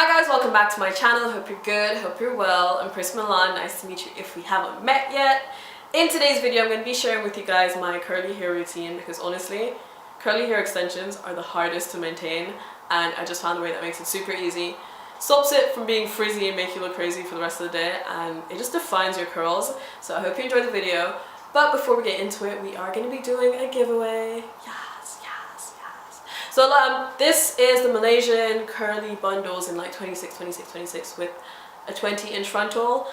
Hi guys, welcome back to my channel. Hope you're good, hope you're well. I'm Chris Milan, nice to meet you if we haven't met yet. In today's video, I'm going to be sharing with you guys my curly hair routine because honestly, curly hair extensions are the hardest to maintain, and I just found a way that makes it super easy. Stops it from being frizzy and make you look crazy for the rest of the day, and it just defines your curls. So I hope you enjoyed the video. But before we get into it, we are going to be doing a giveaway. So this is the Malaysian curly bundles in like 26 with a 20-inch frontal,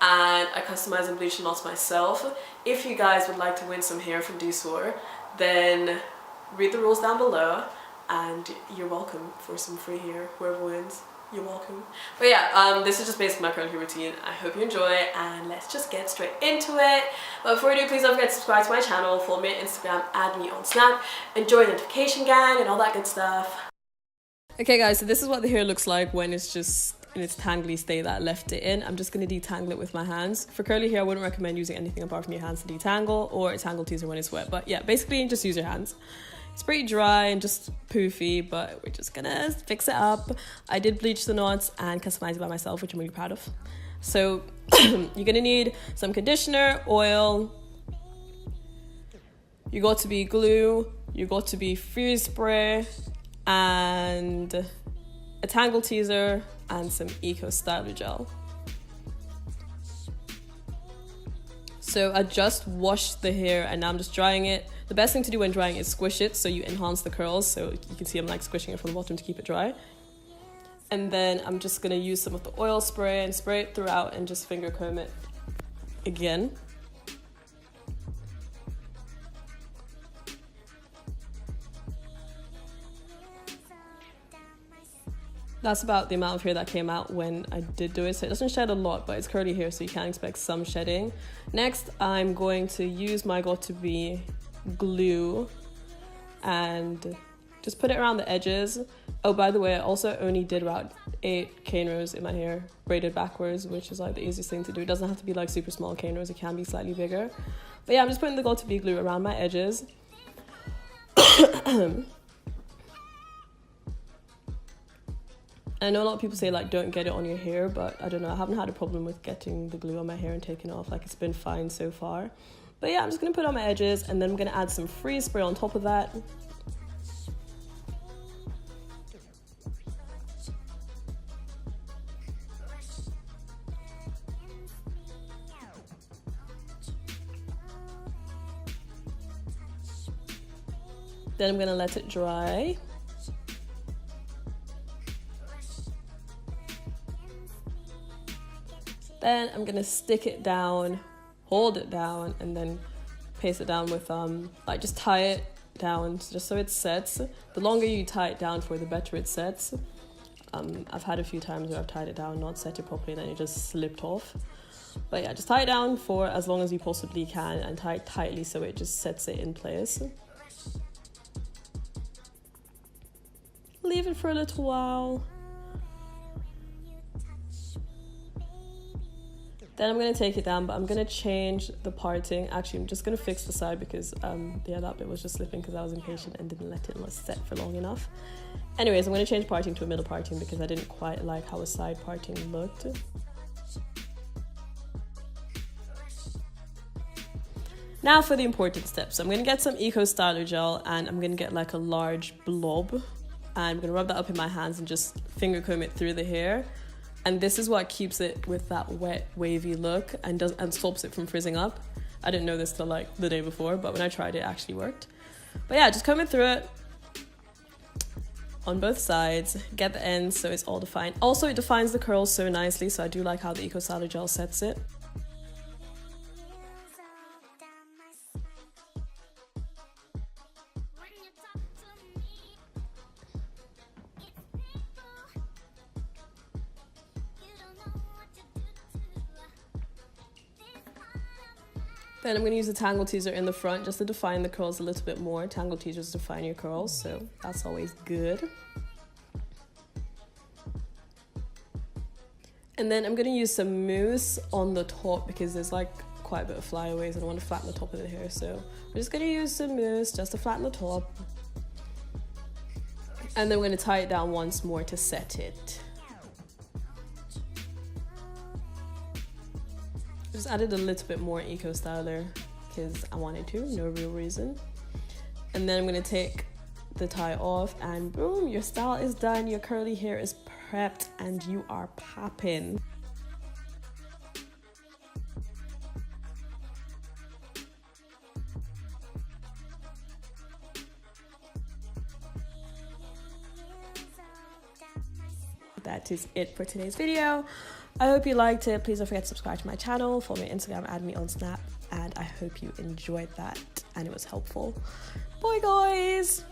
and I customize and bleach the knots myself. If you guys would like to win some hair from DSoar, then read the rules down below and you're welcome for some free hair. Whoever wins, you're welcome. But yeah, this is just basically my curly hair routine. I hope you enjoy, and let's just get straight into it. But before we do, please don't forget to subscribe to my channel, follow me on Instagram, add me on Snap, and join the notification gang and all that good stuff. Okay guys, so this is what the hair looks like when it's just in its tangly state that I left it in. I'm just going to detangle it with my hands. For curly hair, I wouldn't recommend using anything apart from your hands to detangle, or a tangle teaser when it's wet. But yeah, basically just use your hands. It's pretty dry and just poofy, but we're just gonna fix it up. I did bleach the knots and customize it by myself, which I'm really proud of. So you're gonna need some conditioner, oil, you got to be glue, you got to be freeze spray, and a tangle teaser, and some Eco Styler gel. So I just washed the hair and now I'm just drying it. The best thing to do when drying is squish it so you enhance the curls. So you can see I'm like squishing it from the bottom to keep it dry. And then I'm just gonna use some of the oil spray and spray it throughout and just finger comb it again. That's about the amount of hair that came out when I did do it. So it doesn't shed a lot, but it's curly hair, so you can expect some shedding. Next, I'm going to use my got2b glue and just put it around the edges. Oh, by the way, I also only did about 8 cane rows in my hair, braided backwards, which is like the easiest thing to do. It doesn't have to be like super small cane rows, it can be slightly bigger. But yeah, I'm just putting the got2b glue around my edges. I know a lot of people say like don't get it on your hair, but I don't know, I haven't had a problem with getting the glue on my hair and taking it off. Like, it's been fine so far. But yeah, I'm just gonna put it on my edges and then I'm gonna add some freeze spray on top of that. Then I'm gonna let it dry. Then I'm gonna stick it down, hold it down, and then paste it down with like just tie it down just so it sets. The longer you tie it down for, the better it sets. I've had a few times where I've tied it down, not set it properly, and then it just slipped off. But yeah, just tie it down for as long as you possibly can and tie it tightly so it just sets it in place. Leave it for a little while. Then I'm going to take it down, but I'm going to change the parting. Actually, I'm just going to fix the side because yeah, that bit was just slipping because I was impatient and didn't let it set for long enough. Anyways, I'm going to change parting to a middle parting because I didn't quite like how a side parting looked. Now for the important steps. So I'm going to get some Eco Styler gel and I'm going to get like a large blob. And I'm going to rub that up in my hands and just finger comb it through the hair. And this is what keeps it with that wet, wavy look and stops it from frizzing up. I didn't know this till like the day before, but when I tried it, it actually worked. But yeah, just comb it through it on both sides, get the ends so it's all defined. Also, it defines the curls so nicely, so I do like how the Eco Styler gel sets it. Then I'm going to use a tangle teaser in the front just to define the curls a little bit more. Tangle teasers define your curls, so that's always good. And then I'm going to use some mousse on the top because there's like quite a bit of flyaways and I want to flatten the top of the hair. So we're just going to use some mousse just to flatten the top. And then we're going to tie it down once more to set it. Just added a little bit more eco styler because I wanted to, no real reason. And then I'm gonna take the tie off and boom, your style is done, your curly hair is prepped, and you are popping. That is it for today's video. I hope you liked it. Please don't forget to subscribe to my channel, follow me on Instagram, add me on Snap, and I hope you enjoyed that and it was helpful. Bye guys!